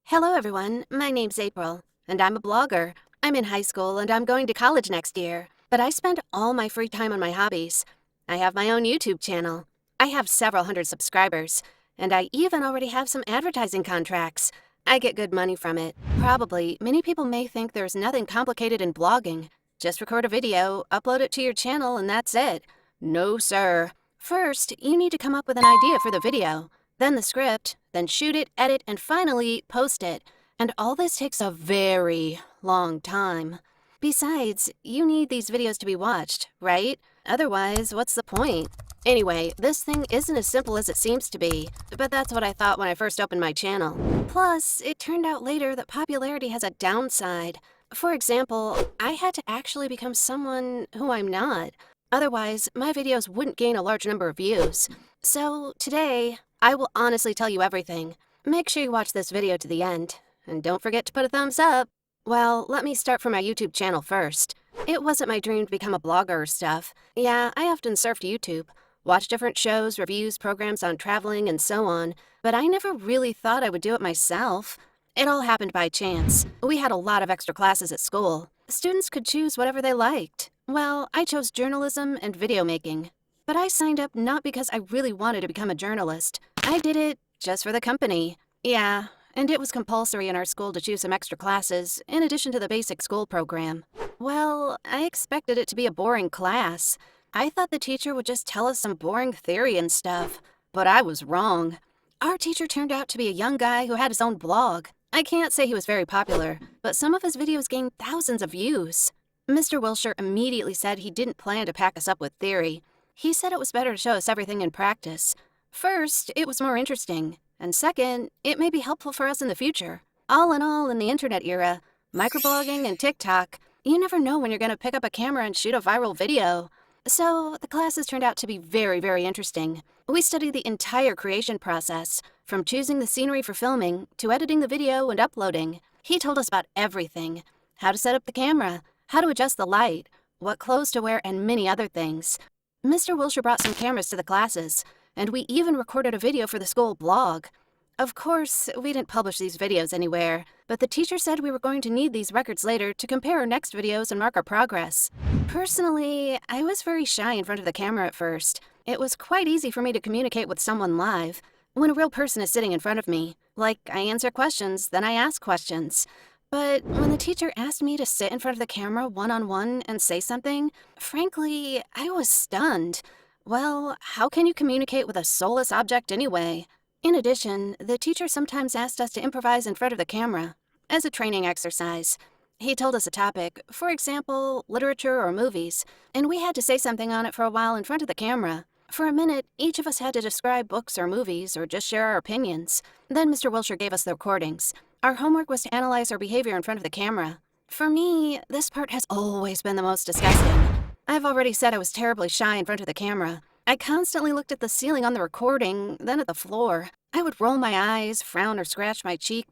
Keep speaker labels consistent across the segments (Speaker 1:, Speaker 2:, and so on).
Speaker 1: Hello, everyone. My name's April, and I'm a blogger. I'm in high school and I'm going to college next year, but I spend all my free time on my hobbies. I have my own YouTube channel. I have several hundred subscribers, and I even already have some advertising contracts. I get good money from it. Probably, many people may think there's nothing complicated in blogging. Just record a video, upload it to your channel, and that's it. No, sir. First, you need to come up with an idea for the video, then the script, then shoot it, edit, and finally post it. And all this takes a very long time. Besides, you need these videos to be watched, right? Otherwise, what's the point? Anyway, this thing isn't as simple as it seems to be, but that's what I thought when I first opened my channel. Plus, it turned out later that popularity has a downside. For example, I had to actually become someone who I'm not. Otherwise, my videos wouldn't gain a large number of views. So, today, I will honestly tell you everything. Make sure you watch this video to the end. And don't forget to put a thumbs up. Well, let me start from my YouTube channel first. It wasn't my dream to become a blogger or stuff. Yeah, I often surfed YouTube, watched different shows, reviews, programs on traveling, and so on, but I never really thought I would do it myself. It all happened by chance. We had a lot of extra classes at school. Students could choose whatever they liked. Well, I chose journalism and video making. But I signed up not because I really wanted to become a journalist. I did it just for the company. Yeah, and it was compulsory in our school to choose some extra classes, in addition to the basic school program. Well, I expected it to be a boring class. I thought the teacher would just tell us some boring theory and stuff. But I was wrong. Our teacher turned out to be a young guy who had his own blog. I can't say he was very popular, but some of his videos gained thousands of views. Mr. Wilshire immediately said he didn't plan to pack us up with theory. He said it was better to show us everything in practice. First, it was more interesting, and second, it may be helpful for us in the future. All in all, in the internet era, microblogging and TikTok, you never know when you're going to pick up a camera and shoot a viral video. So, the classes turned out to be very, very interesting. We studied the entire creation process, from choosing the scenery for filming to editing the video and uploading. He told us about everything: how to set up the camera, how to adjust the light, what clothes to wear, and many other things. Mr. Wilshire brought some cameras to the classes, and we even recorded a video for the school blog. Of course, we didn't publish these videos anywhere, but the teacher said we were going to need these records later to compare our next videos and mark our progress. Personally, I was very shy in front of the camera at first. It was quite easy for me to communicate with someone live, when a real person is sitting in front of me. Like, I answer questions, then I ask questions. But when the teacher asked me to sit in front of the camera one-on-one and say something, frankly, I was stunned. Well, how can you communicate with a soulless object anyway? In addition, the teacher sometimes asked us to improvise in front of the camera, as a training exercise. He told us a topic, for example, literature or movies, and we had to say something on it for a while in front of the camera. For a minute, each of us had to describe books or movies or just share our opinions. Then Mr. Wilshire gave us the recordings. Our homework was to analyze our behavior in front of the camera. For me, this part has always been the most disgusting. I've already said I was terribly shy in front of the camera. I constantly looked at the ceiling on the recording, then at the floor. I would roll my eyes, frown, or scratch my cheek.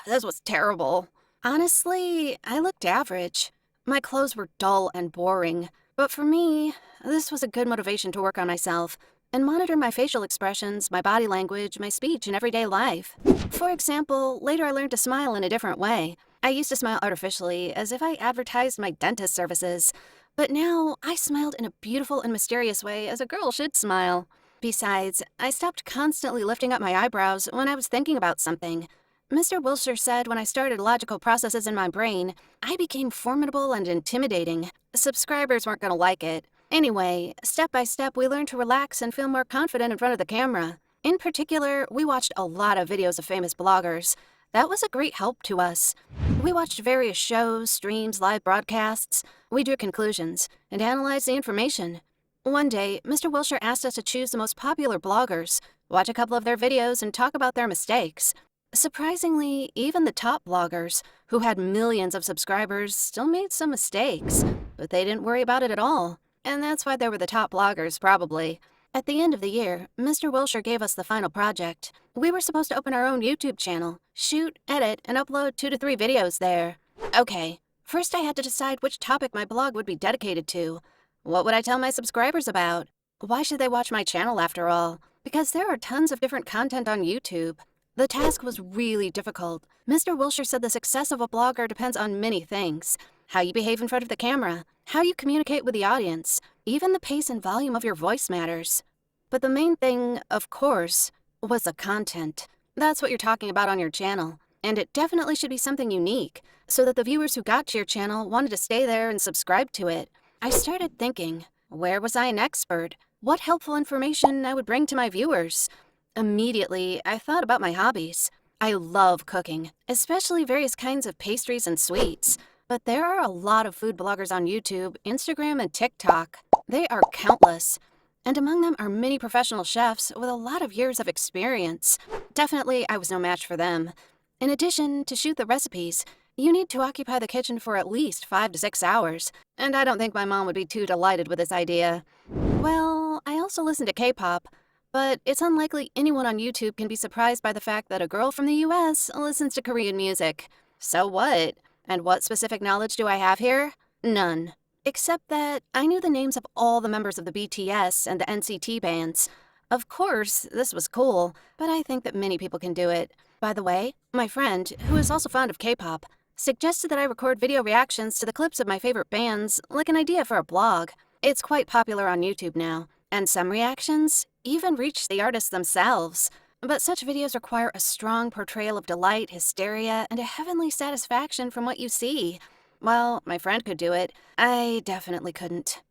Speaker 1: This was terrible. Honestly, I looked average. My clothes were dull and boring. But for me, this was a good motivation to work on myself and monitor my facial expressions, my body language, my speech in everyday life. For example, later I learned to smile in a different way. I used to smile artificially, as if I advertised my dentist services. But now, I smiled in a beautiful and mysterious way, as a girl should smile. Besides, I stopped constantly lifting up my eyebrows when I was thinking about something. Mr. Wilshire said when I started logical processes in my brain, I became formidable and intimidating. Subscribers weren't going to like it. Anyway, step by step, we learned to relax and feel more confident in front of the camera. In particular, we watched a lot of videos of famous bloggers. That was a great help to us. We watched various shows, streams, live broadcasts. We drew conclusions and analyzed the information. One day, Mr. Wilshire asked us to choose the most popular bloggers, watch a couple of their videos, and talk about their mistakes. Surprisingly, even the top bloggers, who had millions of subscribers, still made some mistakes. But they didn't worry about it at all. And that's why they were the top bloggers, probably. At the end of the year, Mr. Wilshire gave us the final project. We were supposed to open our own YouTube channel, shoot, edit, and upload 2 to 3 videos there. Okay, first I had to decide which topic my blog would be dedicated to. What would I tell my subscribers about? Why should they watch my channel after all? Because there are tons of different content on YouTube. The task was really difficult. Mr. Wilshire said the success of a blogger depends on many things: how you behave in front of the camera, how you communicate with the audience, even the pace and volume of your voice matters. But the main thing, of course, was the content. That's what you're talking about on your channel, and it definitely should be something unique, so that the viewers who got to your channel wanted to stay there and subscribe to it. I started thinking, where was I an expert? What helpful information I would bring to my viewers? Immediately, I thought about my hobbies. I love cooking, especially various kinds of pastries and sweets. But there are a lot of food bloggers on YouTube, Instagram, and TikTok. They are countless. And among them are many professional chefs with a lot of years of experience. Definitely, I was no match for them. In addition, to shoot the recipes, you need to occupy the kitchen for at least 5 to 6 hours, and I don't think my mom would be too delighted with this idea. Well, I also listen to K-pop, but it's unlikely anyone on YouTube can be surprised by the fact that a girl from the US listens to Korean music. So what? And what specific knowledge do I have here? None. Except that I knew the names of all the members of the BTS and the NCT bands. Of course, this was cool, but I think that many people can do it. By the way, my friend, who is also fond of K-pop, suggested that I record video reactions to the clips of my favorite bands, like an idea for a blog. It's quite popular on YouTube now, and some reactions even reach the artists themselves. But such videos require a strong portrayal of delight, hysteria, and a heavenly satisfaction from what you see. Well, my friend could do it. I definitely couldn't.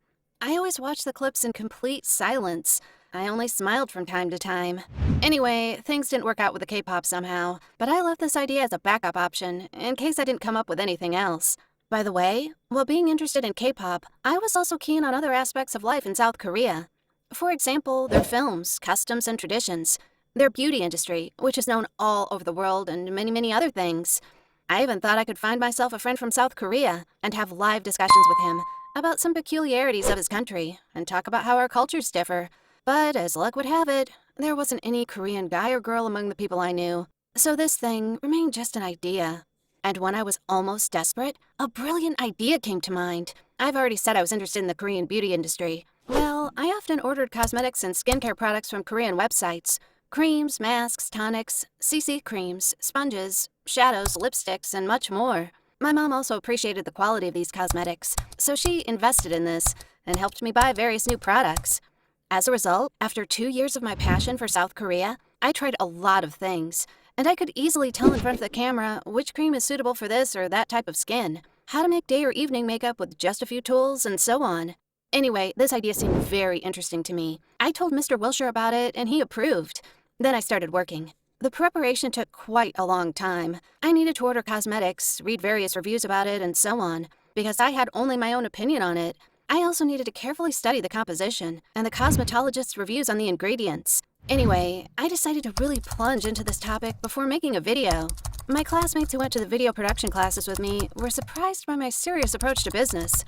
Speaker 1: I always watched the clips in complete silence. I only smiled from time to time. Anyway, things didn't work out with the K-pop somehow, but I left this idea as a backup option, in case I didn't come up with anything else. By the way, while being interested in K-pop, I was also keen on other aspects of life in South Korea. For example, their films, customs, and traditions. Their beauty industry, which is known all over the world, and many, many other things. I even thought I could find myself a friend from South Korea and have live discussions with him about some peculiarities of his country and talk about how our cultures differ. But as luck would have it, there wasn't any Korean guy or girl among the people I knew. So this thing remained just an idea. And when I was almost desperate, a brilliant idea came to mind. I've already said I was interested in the Korean beauty industry. Well, I often ordered cosmetics and skincare products from Korean websites. Creams, masks, tonics, CC creams, sponges, shadows, lipsticks, and much more. My mom also appreciated the quality of these cosmetics, so she invested in this and helped me buy various new products. As a result, after 2 years of my passion for South Korea, I tried a lot of things, and I could easily tell in front of the camera which cream is suitable for this or that type of skin, how to make day or evening makeup with just a few tools, and so on. Anyway, this idea seemed very interesting to me. I told Mr. Wilshire about it, and he approved. Then I started working. The preparation took quite a long time. I needed to order cosmetics, read various reviews about it, and so on, because I had only my own opinion on it. I also needed to carefully study the composition and the cosmetologist's reviews on the ingredients. Anyway, I decided to really plunge into this topic before making a video. My classmates who went to the video production classes with me were surprised by my serious approach to business.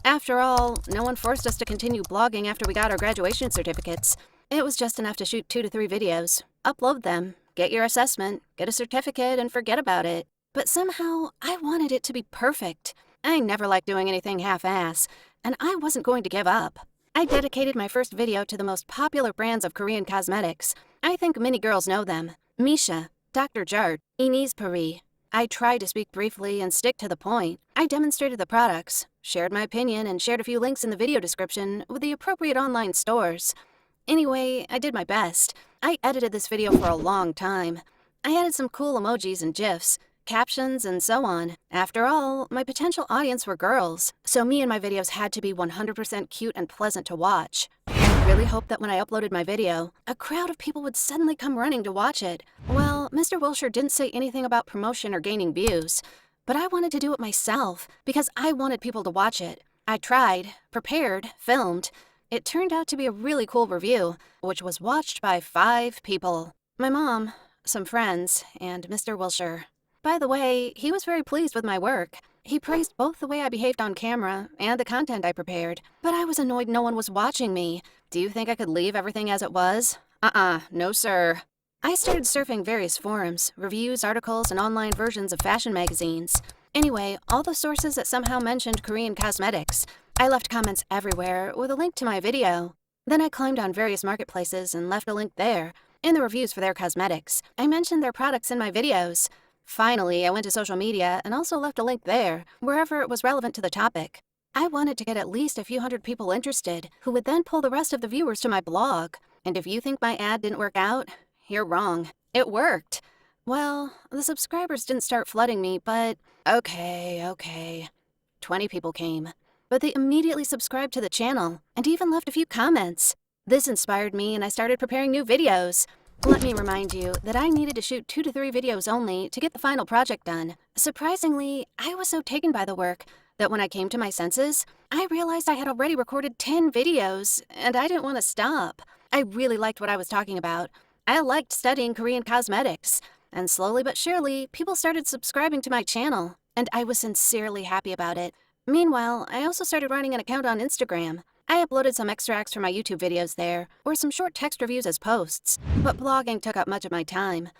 Speaker 1: After all, no one forced us to continue blogging after we got our graduation certificates. It was just enough to shoot 2 to 3 videos, upload them, get your assessment, get a certificate, and forget about it. But somehow, I wanted it to be perfect. I never liked doing anything half-ass, and I wasn't going to give up. I dedicated my first video to the most popular brands of Korean cosmetics. I think many girls know them: Misha, Dr. Jart, Innisfree. I tried to speak briefly and stick to the point. I demonstrated the products, shared my opinion, and shared a few links in the video description with the appropriate online stores. Anyway, I did my best. I edited this video for a long time. I added some cool emojis and GIFs, captions, and so on. After all, my potential audience were girls, so me and my videos had to be 100% cute and pleasant to watch. I really hoped that when I uploaded my video, a crowd of people would suddenly come running to watch it. Well, Mr. Wilshire didn't say anything about promotion or gaining views, but I wanted to do it myself because I wanted people to watch it. I tried, prepared, filmed. It turned out to be a really cool review, which was watched by 5 people. My mom, some friends, and Mr. Wilshire. By the way, he was very pleased with my work. He praised both the way I behaved on camera and the content I prepared, but I was annoyed no one was watching me. Do you think I could leave everything as it was? No sir. I started surfing various forums, reviews, articles, and online versions of fashion magazines. Anyway, all the sources that somehow mentioned Korean cosmetics. I left comments everywhere with a link to my video. Then I climbed on various marketplaces and left a link there. in the reviews for their cosmetics. I mentioned their products in my videos. Finally, I went to social media and also left a link there, wherever it was relevant to the topic. I wanted to get at least a few hundred people interested, who would then pull the rest of the viewers to my blog. And if you think my ad didn't work out, you're wrong. It worked. Well, the subscribers didn't start flooding me, but okay. 20 people came. But they immediately subscribed to the channel and even left a few comments. This inspired me and I started preparing new videos. Let me remind you that I needed to shoot 2 to 3 videos only to get the final project done. Surprisingly, I was so taken by the work that when I came to my senses, I realized I had already recorded 10 videos and I didn't want to stop. I really liked what I was talking about. I liked studying Korean cosmetics. And slowly but surely, people started subscribing to my channel, and I was sincerely happy about it. Meanwhile, I also started running an account on Instagram. I uploaded some extracts from my YouTube videos there, or some short text reviews as posts, but blogging took up much of my time.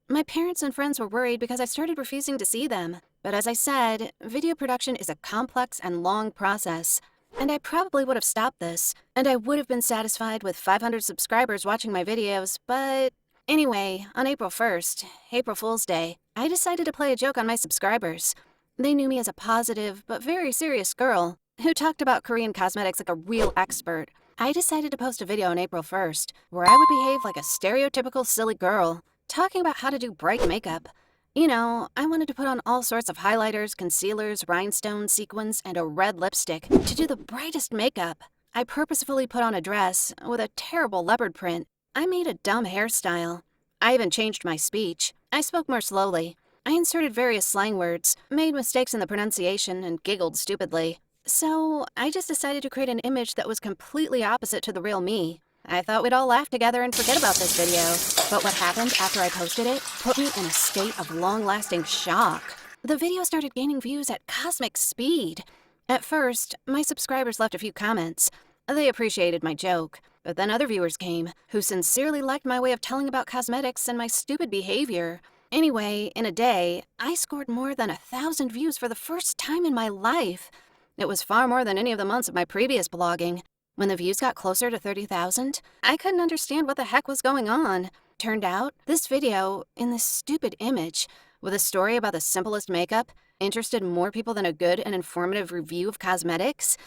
Speaker 1: My parents and friends were worried because I started refusing to see them. But as I said, video production is a complex and long process. And I probably would have stopped this, and I would have been satisfied with 500 subscribers watching my videos, but anyway, on April 1st, April Fool's Day, I decided to play a joke on my subscribers. They knew me as a positive but very serious girl who talked about Korean cosmetics like a real expert. I decided to post a video on April 1st where I would behave like a stereotypical silly girl, talking about how to do bright makeup. You know, I wanted to put on all sorts of highlighters, concealers, rhinestones, sequins, and a red lipstick to do the brightest makeup. I purposefully put on a dress with a terrible leopard print. I made a dumb hairstyle. I even changed my speech. I spoke more slowly. I inserted various slang words, made mistakes in the pronunciation, and giggled stupidly. So I just decided to create an image that was completely opposite to the real me. I thought we'd all laugh together and forget about this video. But what happened after I posted it put me in a state of long-lasting shock. The video started gaining views at cosmic speed. At first, my subscribers left a few comments. They appreciated my joke. But then other viewers came, who sincerely liked my way of telling about cosmetics and my stupid behavior. Anyway, in a day, I scored more than 1,000 views for the first time in my life. It was far more than any of the months of my previous blogging. When the views got closer to 30,000, I couldn't understand what the heck was going on. Turned out, this video, in this stupid image, with a story about the simplest makeup, interested more people than a good and informative review of cosmetics.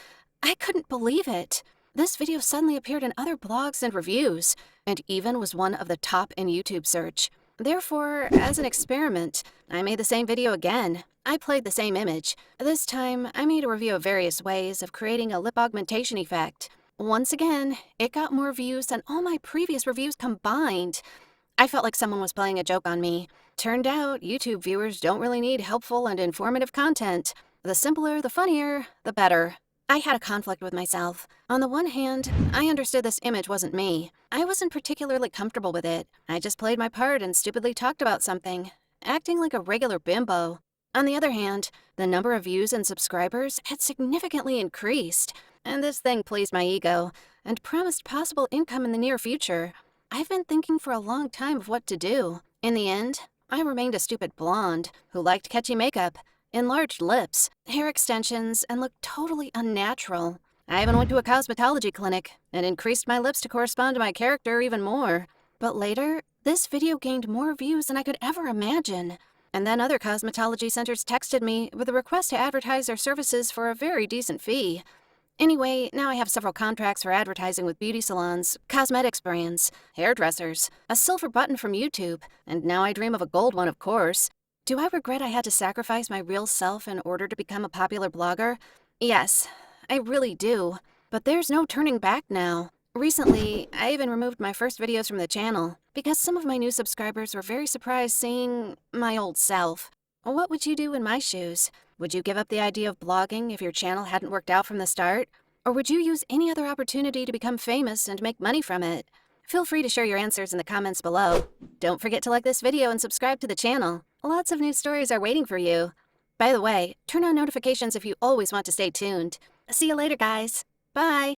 Speaker 1: I couldn't believe it. This video suddenly appeared in other blogs and reviews, and even was one of the top in YouTube search. Therefore, as an experiment, I made the same video again. I played the same image. This time, I made a review of various ways of creating a lip augmentation effect. Once again, it got more views than all my previous reviews combined. I felt like someone was playing a joke on me. Turned out, YouTube viewers don't really need helpful and informative content. The simpler, the funnier, the better. I had a conflict with myself. On the one hand, I understood this image wasn't me. I wasn't particularly comfortable with it. I just played my part and stupidly talked about something, acting like a regular bimbo. On the other hand, the number of views and subscribers had significantly increased, and this thing pleased my ego and promised possible income in the near future. I've been thinking for a long time of what to do. In the end, I remained a stupid blonde who liked catchy makeup, enlarged lips, hair extensions, and looked totally unnatural. I even went to a cosmetology clinic and increased my lips to correspond to my character even more. But later, this video gained more views than I could ever imagine. And then other cosmetology centers texted me with a request to advertise their services for a very decent fee. Anyway, now I have several contracts for advertising with beauty salons, cosmetics brands, hairdressers, a silver button from YouTube, and now I dream of a gold one, of course. Do I regret I had to sacrifice my real self in order to become a popular blogger? Yes, I really do. But there's no turning back now. Recently, I even removed my first videos from the channel because some of my new subscribers were very surprised seeing my old self. What would you do in my shoes? Would you give up the idea of blogging if your channel hadn't worked out from the start? Or would you use any other opportunity to become famous and make money from it? Feel free to share your answers in the comments below. Don't forget to like this video and subscribe to the channel. Lots of new stories are waiting for you. By the way, turn on notifications if you always want to stay tuned. See you later, guys. Bye.